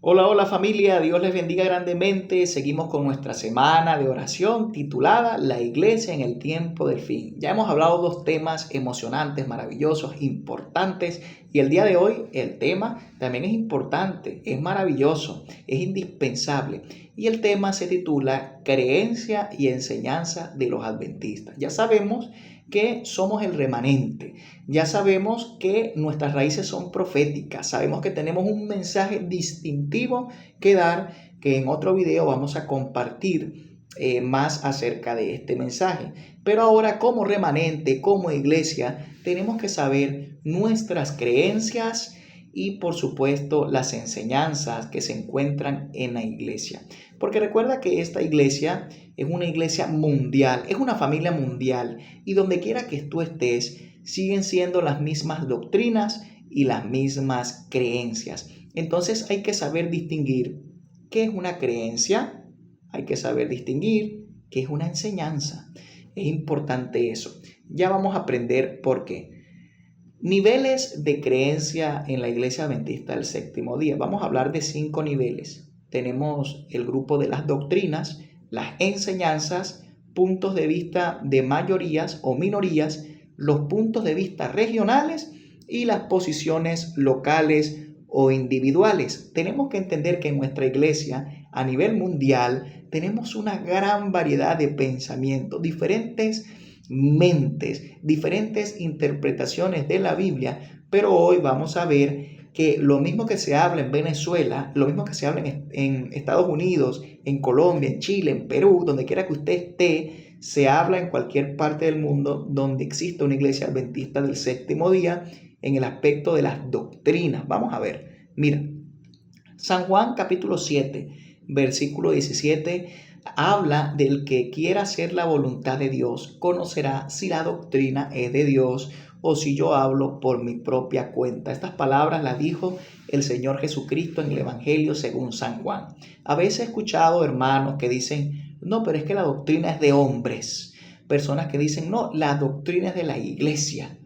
Hola, hola familia, Dios les bendiga grandemente. Seguimos con nuestra semana de oración titulada La Iglesia en el tiempo del fin. Ya hemos hablado dos temas emocionantes, maravillosos, importantes y el día de hoy el tema también es importante, es maravilloso, es indispensable y el tema se titula Creencia y enseñanza de los adventistas. Ya sabemos que somos el remanente. Ya sabemos que nuestras raíces son proféticas, sabemos que tenemos un mensaje distintivo que dar, que en otro video vamos a compartir más acerca de este mensaje. Pero ahora como remanente, como iglesia, tenemos que saber nuestras creencias y por supuesto las enseñanzas que se encuentran en la iglesia. Porque recuerda que esta iglesia es una iglesia mundial, es una familia mundial y donde quiera que tú estés, siguen siendo las mismas doctrinas y las mismas creencias. Entonces hay que saber distinguir qué es una creencia, hay que saber distinguir qué es una enseñanza. Es importante eso. Ya vamos a aprender por qué. Niveles de creencia en la Iglesia Adventista del Séptimo Día. Vamos a hablar de 5 niveles. Tenemos el grupo de las doctrinas, las enseñanzas, puntos de vista de mayorías o minorías, los puntos de vista regionales y las posiciones locales o individuales. Tenemos que entender que en nuestra iglesia a nivel mundial tenemos una gran variedad de pensamientos, diferentes mentes, diferentes interpretaciones de la Biblia, pero hoy vamos a ver que lo mismo que se habla en Venezuela, lo mismo que se habla en Estados Unidos, en Colombia, en Chile, en Perú, donde quiera que usted esté, se habla en cualquier parte del mundo donde existe una iglesia adventista del séptimo día en el aspecto de las doctrinas. Vamos a ver, mira, San Juan capítulo 7, versículo 17 habla del que quiera hacer la voluntad de Dios, conocerá si la doctrina es de Dios o si yo hablo por mi propia cuenta. Estas palabras las dijo el Señor Jesucristo en el Evangelio según San Juan. A veces he escuchado hermanos que dicen, no, pero es que la doctrina es de hombres. Personas que dicen, no, la doctrina es de la iglesia.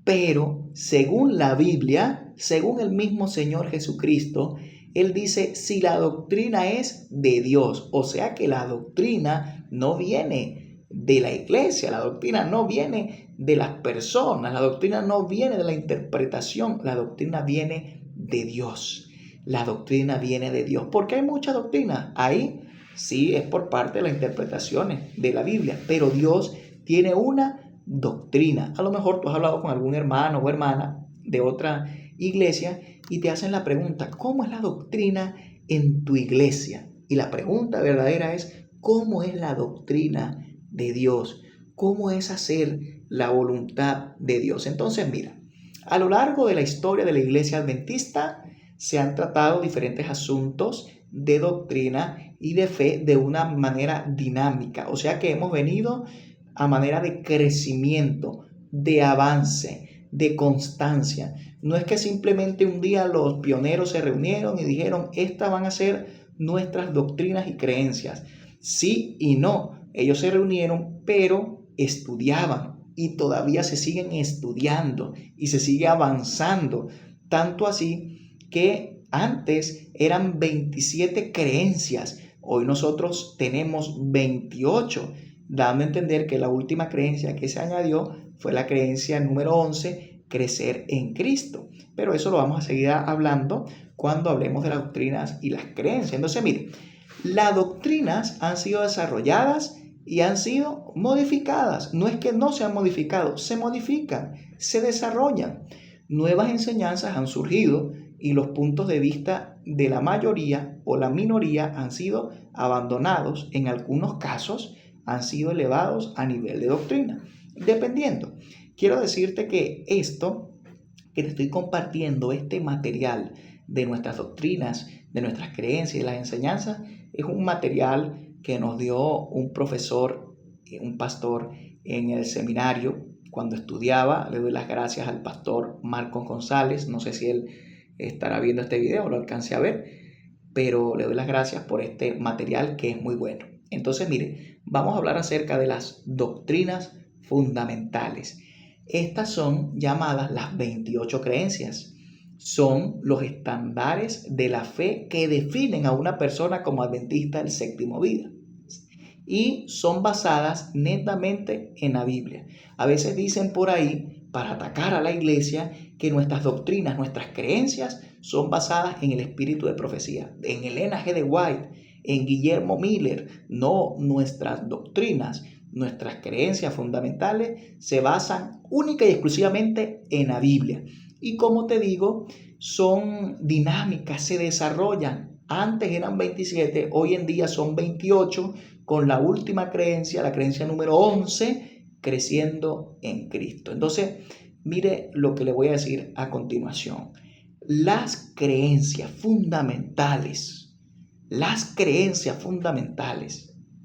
Pero según la Biblia, según el mismo Señor Jesucristo, Él dice si la doctrina es de Dios, o sea que la doctrina no viene de la iglesia, la doctrina no viene de las personas, la doctrina no viene de la interpretación, la doctrina viene de Dios. La doctrina viene de Dios, porque hay muchas doctrinas. Ahí sí es por parte de las interpretaciones de la Biblia, pero Dios tiene una doctrina. A lo mejor tú has hablado con algún hermano o hermana de otra iglesia y te hacen la pregunta, ¿cómo es la doctrina en tu iglesia? Y la pregunta verdadera es, ¿cómo es la doctrina de Dios? ¿Cómo es hacer la voluntad de Dios? Entonces, mira, a lo largo de la historia de la iglesia adventista se han tratado diferentes asuntos de doctrina y de fe de una manera dinámica. O sea que hemos venido a manera de crecimiento, de avance, de constancia. No es que simplemente un día los pioneros se reunieron y dijeron, estas van a ser nuestras doctrinas y creencias. Sí y no, ellos se reunieron, pero estudiaban y todavía se siguen estudiando y se sigue avanzando. Tanto así que antes eran 27 creencias, hoy nosotros tenemos 28, dando a entender que la última creencia que se añadió fue la creencia número 11, crecer en Cristo. Pero eso lo vamos a seguir hablando cuando hablemos de las doctrinas y las creencias. Entonces, mire, las doctrinas han sido desarrolladas y han sido modificadas. No es que no se han modificado, se modifican, se desarrollan. Nuevas enseñanzas han surgido y los puntos de vista de la mayoría o la minoría han sido abandonados. En algunos casos han sido elevados a nivel de doctrina, dependiendo. Quiero decirte que esto que te estoy compartiendo, este material de nuestras doctrinas, de nuestras creencias y de las enseñanzas, es un material que nos dio un profesor, un pastor en el seminario cuando estudiaba. Le doy las gracias al pastor Marcos González. No sé si él estará viendo este video o lo alcance a ver, pero le doy las gracias por este material que es muy bueno. Entonces, mire, vamos a hablar acerca de las doctrinas fundamentales. Estas son llamadas las 28 creencias. son los estándares de la fe que definen a una persona como adventista del séptimo día. Y son basadas netamente en la Biblia. A veces dicen por ahí, para atacar a la iglesia, que nuestras doctrinas, nuestras creencias son basadas en el espíritu de profecía, en Elena G. de White, en Guillermo Miller. No, nuestras doctrinas, nuestras creencias fundamentales se basan única y exclusivamente en la Biblia. Y como te digo, son dinámicas, se desarrollan. Antes eran 27, hoy en día son 28, con la última creencia, la creencia número 11, creciendo en Cristo. Entonces, mire lo que le voy a decir a continuación. Las creencias fundamentales,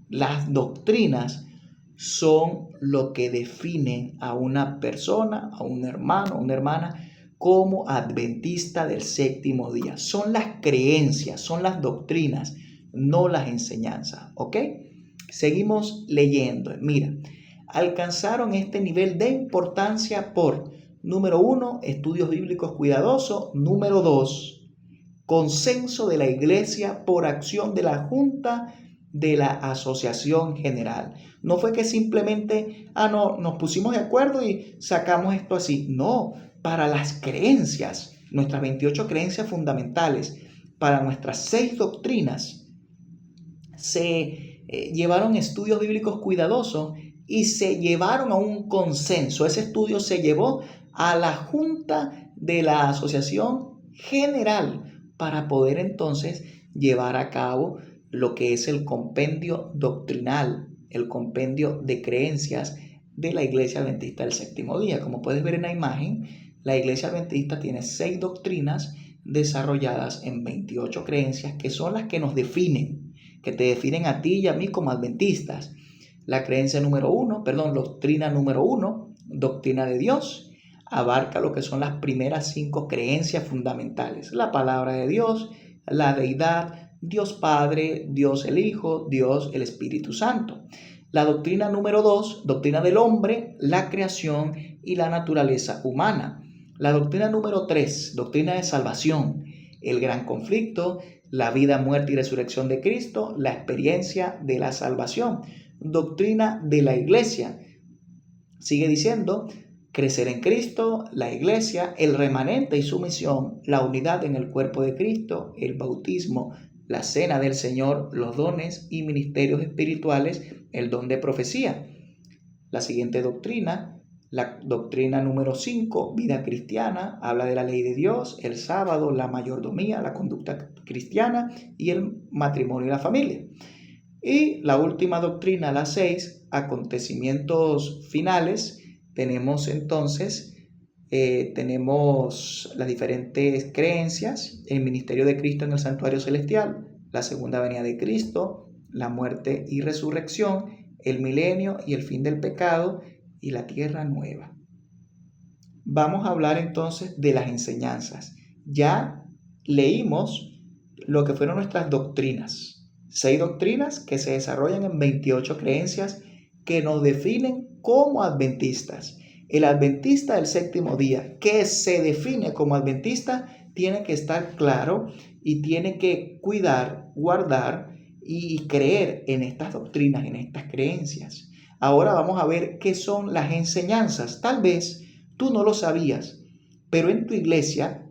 las doctrinas son lo que definen a una persona, a un hermano, a una hermana, como adventista del séptimo día. Son las creencias, son las doctrinas, no las enseñanzas, ¿ok? Seguimos leyendo. Mira, alcanzaron este nivel de importancia por, número 1, estudios bíblicos cuidadosos. Número 2, consenso de la iglesia por acción de la Junta de la Asociación General. No fue que simplemente, no, nos pusimos de acuerdo y sacamos esto así. No, para las creencias, nuestras 28 creencias fundamentales, para nuestras 6 doctrinas, se llevaron estudios bíblicos cuidadosos y se llevaron a un consenso. Ese estudio se llevó a la Junta de la Asociación General para poder entonces llevar a cabo lo que es el compendio doctrinal, el compendio de creencias de la Iglesia Adventista del Séptimo Día. Como puedes ver en la imagen, la Iglesia Adventista tiene 6 doctrinas desarrolladas en 28 creencias que son las que nos definen, que te definen a ti y a mí como adventistas. La creencia doctrina número 1, doctrina de Dios, abarca lo que son las primeras 5 creencias fundamentales: la palabra de Dios, la deidad, Dios Padre, Dios el Hijo, Dios el Espíritu Santo. La doctrina número 2, doctrina del hombre, la creación y la naturaleza humana. La doctrina número 3, doctrina de salvación, el gran conflicto, la vida, muerte y resurrección de Cristo, la experiencia de la salvación. Doctrina de la iglesia, sigue diciendo, crecer en Cristo, la iglesia, el remanente y su misión, la unidad en el cuerpo de Cristo, el bautismo, la cena del Señor, los dones y ministerios espirituales, el don de profecía. La siguiente doctrina, la doctrina número 5, vida cristiana, habla de la ley de Dios, el sábado, la mayordomía, la conducta cristiana y el matrimonio y la familia. Y la última doctrina, la 6, acontecimientos finales. Tenemos entonces, tenemos las diferentes creencias: el ministerio de Cristo en el santuario celestial, la segunda venida de Cristo, la muerte y resurrección, el milenio y el fin del pecado y la tierra nueva. Vamos a hablar entonces de las enseñanzas. Ya leímos lo que fueron nuestras doctrinas. 6 doctrinas que se desarrollan en 28 creencias que nos definen como adventistas. El adventista del séptimo día, que se define como adventista, tiene que estar claro y tiene que cuidar, guardar y creer en estas doctrinas, en estas creencias. Ahora vamos a ver qué son las enseñanzas. Tal vez tú no lo sabías, pero en tu iglesia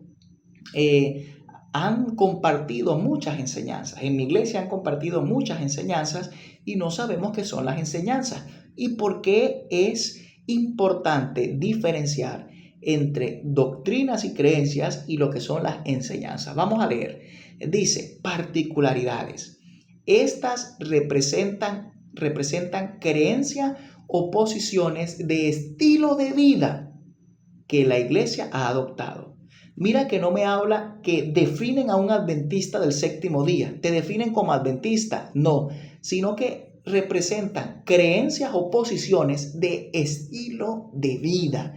han compartido muchas enseñanzas. En mi iglesia han compartido muchas enseñanzas y no sabemos qué son las enseñanzas y por qué es importante diferenciar entre doctrinas y creencias y lo que son las enseñanzas. Vamos a leer. Dice, particularidades. Estas representan creencias o posiciones de estilo de vida que la iglesia ha adoptado. Mira que no me habla que definen a un adventista del séptimo día, te definen como adventista, no, sino que representan creencias o posiciones de estilo de vida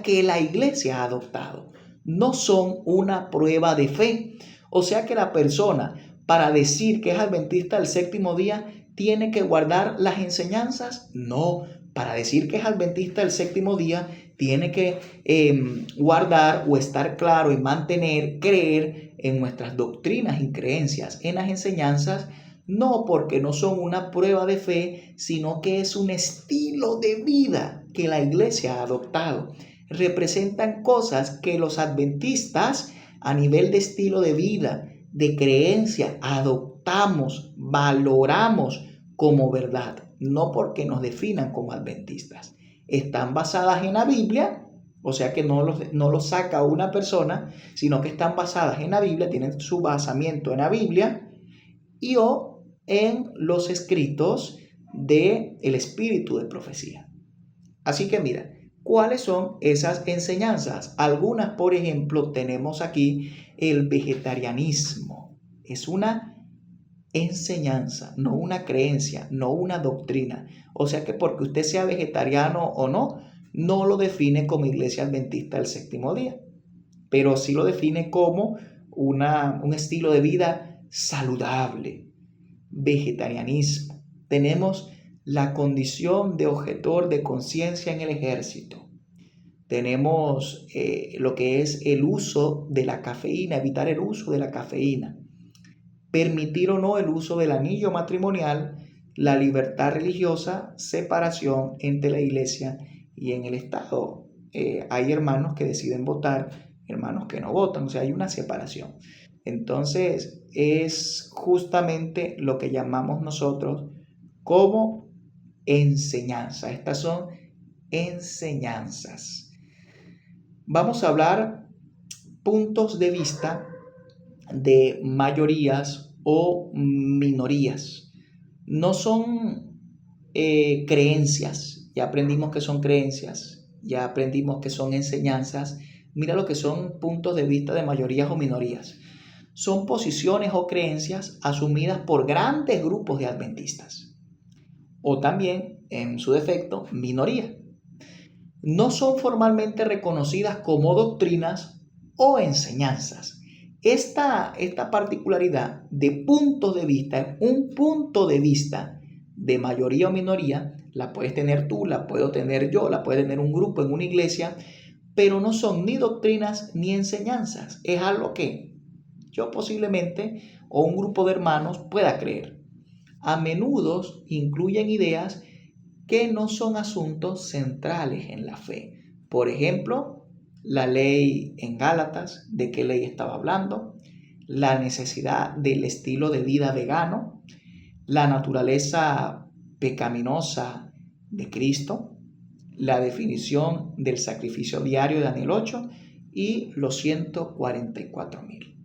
que la iglesia ha adoptado. No son una prueba de fe. O sea que la persona, para decir que es adventista del séptimo día, ¿tiene que guardar las enseñanzas? No, para decir que es adventista del séptimo día, tiene que guardar o estar claro y mantener, creer en nuestras doctrinas y creencias, en las enseñanzas, no porque no son una prueba de fe, sino que es un estilo de vida que la iglesia ha adoptado. Representan cosas que los adventistas a nivel de estilo de vida, de creencia, adoptamos, valoramos como verdad, no porque nos definan como adventistas. Están basadas en la Biblia, o sea que no lo saca una persona, sino que están basadas en la Biblia, tienen su basamiento en la Biblia y o en los escritos del espíritu de profecía. Así que mira, ¿cuáles son esas enseñanzas? Algunas, por ejemplo, tenemos aquí el vegetarianismo. Es una enseñanza, no una creencia, no una doctrina. O sea que porque usted sea vegetariano o no, no lo define como Iglesia Adventista del Séptimo Día, pero sí lo define como un estilo de vida saludable, vegetarianismo. Tenemos la condición de objetor de conciencia en el ejército. Tenemos lo que es el uso de la cafeína, evitar el uso de la cafeína. Permitir o no el uso del anillo matrimonial, la libertad religiosa, separación entre la iglesia y en el Estado. Hay hermanos que deciden votar, hermanos que no votan, o sea, hay una separación. Entonces, es justamente lo que llamamos nosotros como enseñanza. Estas son enseñanzas. Vamos a hablar puntos de vista de mayorías o minorías. No son creencias, ya aprendimos que son creencias, ya aprendimos que son enseñanzas. Mira lo que son puntos de vista de mayorías o minorías. Son posiciones o creencias asumidas por grandes grupos de adventistas o también, en su defecto, minorías. No son formalmente reconocidas como doctrinas o enseñanzas. Esta particularidad de puntos de vista, un punto de vista de mayoría o minoría, la puedes tener tú, la puedo tener yo, la puede tener un grupo en una iglesia, pero no son ni doctrinas ni enseñanzas. Es algo que yo posiblemente o un grupo de hermanos pueda creer. A menudo incluyen ideas que no son asuntos centrales en la fe. Por ejemplo, la ley en Gálatas, ¿de qué ley estaba hablando? La necesidad del estilo de vida vegano, la naturaleza pecaminosa de Cristo, la definición del sacrificio diario de Daniel 8 y los 144,000.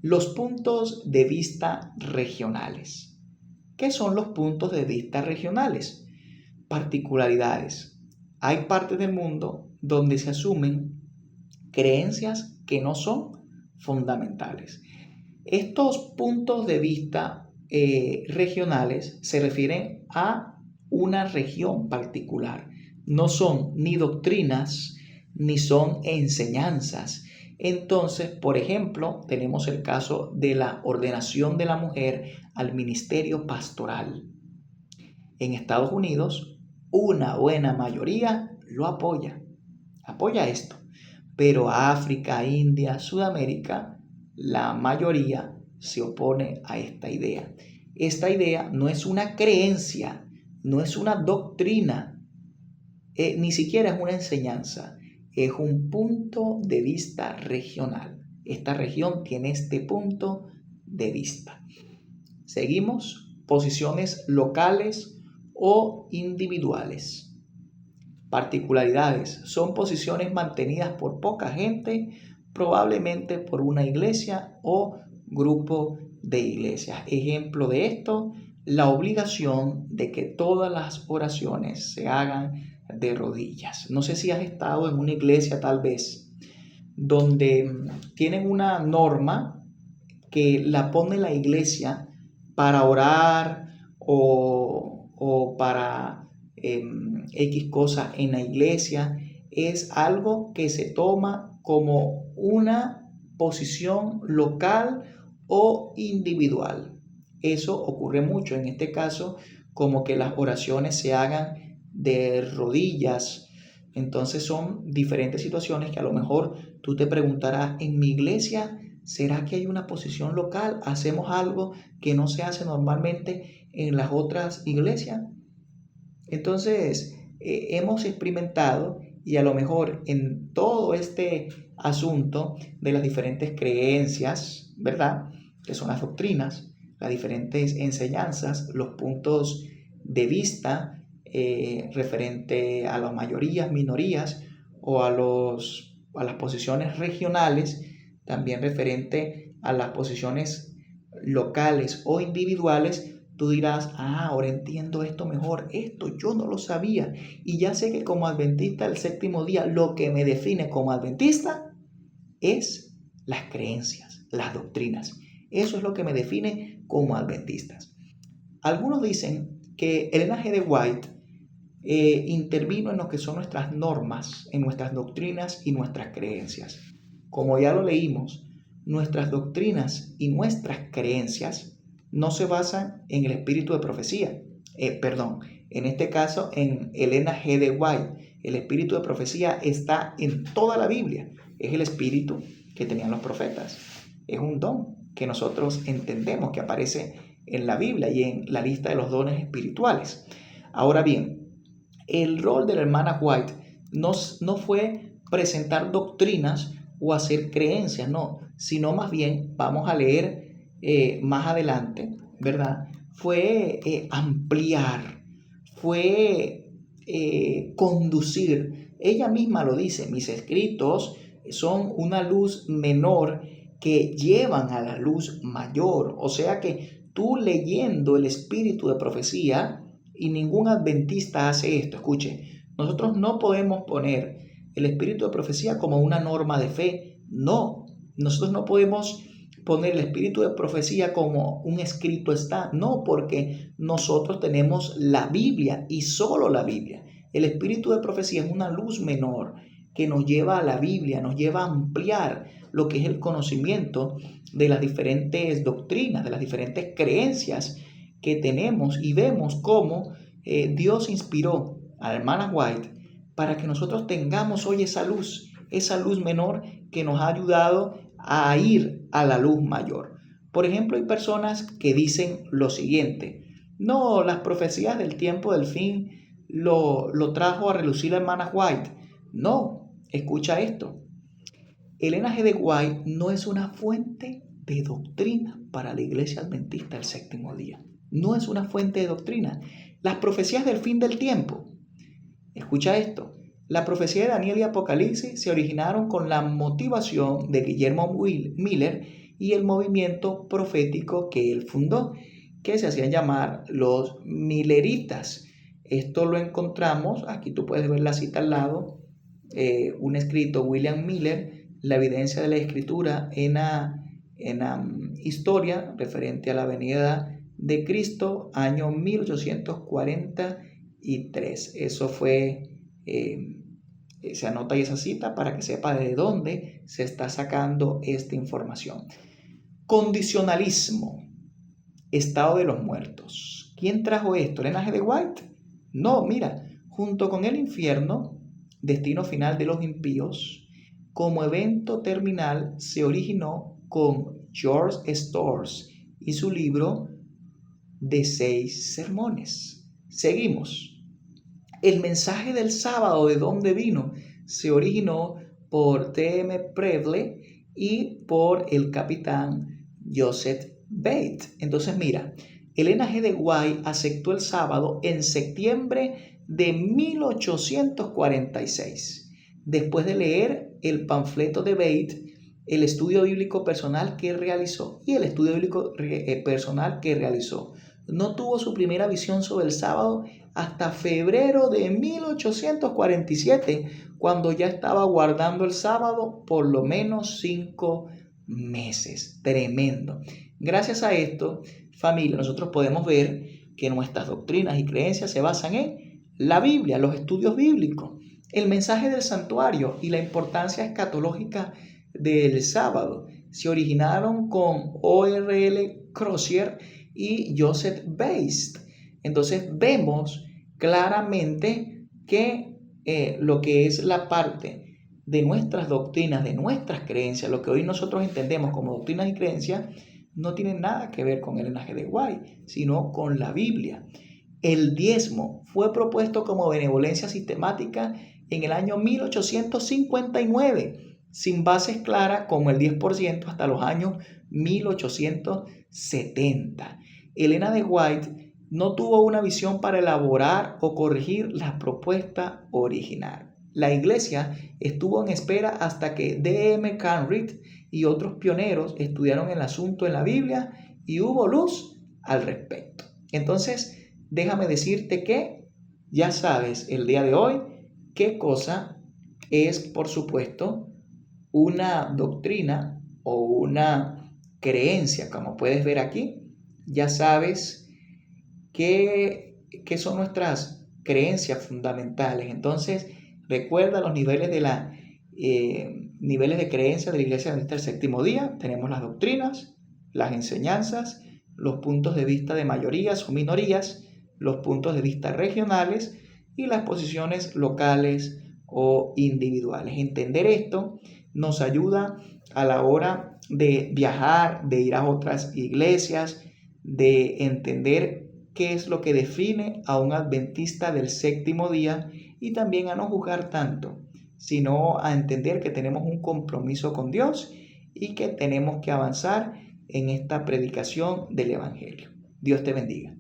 Los puntos de vista regionales. ¿Qué son los puntos de vista regionales? Particularidades. Hay partes del mundo donde se asumen creencias que no son fundamentales. Estos puntos de vista regionales se refieren a una región particular. No son ni doctrinas ni son enseñanzas. Entonces, por ejemplo, tenemos el caso de la ordenación de la mujer al ministerio pastoral. En Estados Unidos, una buena mayoría lo apoya esto, pero África, India, Sudamérica, la mayoría se opone a esta idea. Esta idea no es una creencia, no es una doctrina, ni siquiera es una enseñanza, es un punto de vista regional. Esta región tiene este punto de vista. Seguimos, posiciones locales o individuales. Particularidades, son posiciones mantenidas por poca gente, probablemente por una iglesia o grupo de iglesias. Ejemplo de esto, la obligación de que todas las oraciones se hagan de rodillas. No sé si has estado en una iglesia tal vez donde tienen una norma que la pone la iglesia para orar o para X cosa en la iglesia. Es algo que se toma como una posición local o individual. Eso ocurre mucho en este caso, como que las oraciones se hagan de rodillas Entonces son diferentes situaciones que a lo mejor tú te preguntarás, ¿en mi iglesia será que hay una posición local? ¿Hacemos algo que no se hace normalmente en las otras iglesias? Entonces, hemos experimentado y a lo mejor en todo este asunto de las diferentes creencias, ¿verdad? Que son las doctrinas, las diferentes enseñanzas, los puntos de vista referente a las mayorías, minorías o a las posiciones regionales, también referente a las posiciones locales o individuales. Tú dirás, ahora entiendo esto mejor, esto yo no lo sabía y ya sé que como adventista del séptimo día lo que me define como adventista es las creencias, las doctrinas. Eso es lo que me define como adventistas. Algunos dicen que Elena G. de White intervino en lo que son nuestras normas, en nuestras doctrinas y nuestras creencias. Como ya lo leímos, nuestras doctrinas y nuestras creencias no se basan en el espíritu de profecía. En este caso en Elena G. de White. El espíritu de profecía está en toda la Biblia. Es el espíritu que tenían los profetas. Es un don que nosotros entendemos que aparece en la Biblia y en la lista de los dones espirituales. Ahora bien, el rol de la hermana White no fue presentar doctrinas o hacer creencias, no, sino más bien, vamos a leer más adelante, ¿verdad? Fue ampliar, fue conducir. Ella misma lo dice, mis escritos son una luz menor que llevan a la luz mayor. O sea que tú leyendo el espíritu de profecía, y ningún adventista hace esto, escuche, nosotros no podemos poner el espíritu de profecía como una norma de fe, no, nosotros no podemos poner el espíritu de profecía como un escrito está, no, porque nosotros tenemos la Biblia y solo la Biblia. El espíritu de profecía es una luz menor que nos lleva a la Biblia, nos lleva a ampliar lo que es el conocimiento de las diferentes doctrinas, de las diferentes creencias que tenemos, y vemos cómo Dios inspiró a la hermana White para que nosotros tengamos hoy esa luz menor que nos ha ayudado a ir a la luz mayor. Por ejemplo, hay personas que dicen lo siguiente: no, las profecías del tiempo del fin lo trajo a relucir la hermana White. No, escucha esto. Elena G. de White no es una fuente de doctrina para la iglesia adventista del séptimo día. No es una fuente de doctrina. Las profecías del fin del tiempo. Escucha esto. La profecía de Daniel y Apocalipsis se originaron con la motivación de Guillermo Miller y el movimiento profético que él fundó, que se hacían llamar los Milleritas. Esto lo encontramos, aquí tú puedes ver la cita al lado, un escrito, William Miller, la evidencia de la escritura en la historia referente a la venida de Cristo, año 1843. Eso fue... se anota ahí esa cita para que sepa de dónde se está sacando esta información. Condicionalismo, estado de los muertos. ¿Quién trajo esto? ¿Elena G. de White? No, mira, junto con el infierno, destino final de los impíos, como evento terminal se originó con George Storrs y su libro de 6 sermones. Seguimos. El mensaje del sábado, ¿de dónde vino? Se originó por T.M. Preble y por el capitán Joseph Bates. Entonces, mira, Elena G. de White aceptó el sábado en septiembre de 1846, después de leer el panfleto de Bates, el estudio bíblico personal que realizó No tuvo su primera visión sobre el sábado hasta febrero de 1847, cuando ya estaba guardando el sábado por lo menos 5 meses. Tremendo. Gracias a esto, familia, nosotros podemos ver que nuestras doctrinas y creencias se basan en la Biblia, los estudios bíblicos, el mensaje del santuario y la importancia escatológica del sábado. Se originaron con O.R.L. Crosier y Joseph Bates. Entonces vemos claramente que lo que es la parte de nuestras doctrinas, de nuestras creencias, lo que hoy nosotros entendemos como doctrinas y creencias, no tiene nada que ver con el linaje de White, sino con la Biblia. El diezmo fue propuesto como benevolencia sistemática en el año 1859, sin bases claras como el 10% hasta los años 1870. Elena de White no tuvo una visión para elaborar o corregir la propuesta original. La iglesia estuvo en espera hasta que D.M. Cartwright y otros pioneros estudiaron el asunto en la Biblia y hubo luz al respecto. Entonces, déjame decirte que ya sabes el día de hoy qué cosa es, por supuesto, una doctrina o una creencia, como puedes ver aquí. Ya sabes qué son nuestras creencias fundamentales. Entonces, recuerda los niveles niveles de creencia de la Iglesia Adventista del Séptimo Día. Tenemos las doctrinas, las enseñanzas, los puntos de vista de mayorías o minorías, los puntos de vista regionales y las posiciones locales o individuales. Entender esto nos ayuda a la hora de viajar, de ir a otras iglesias, de entender qué es lo que define a un adventista del séptimo día y también a no juzgar tanto, sino a entender que tenemos un compromiso con Dios y que tenemos que avanzar en esta predicación del Evangelio. Dios te bendiga.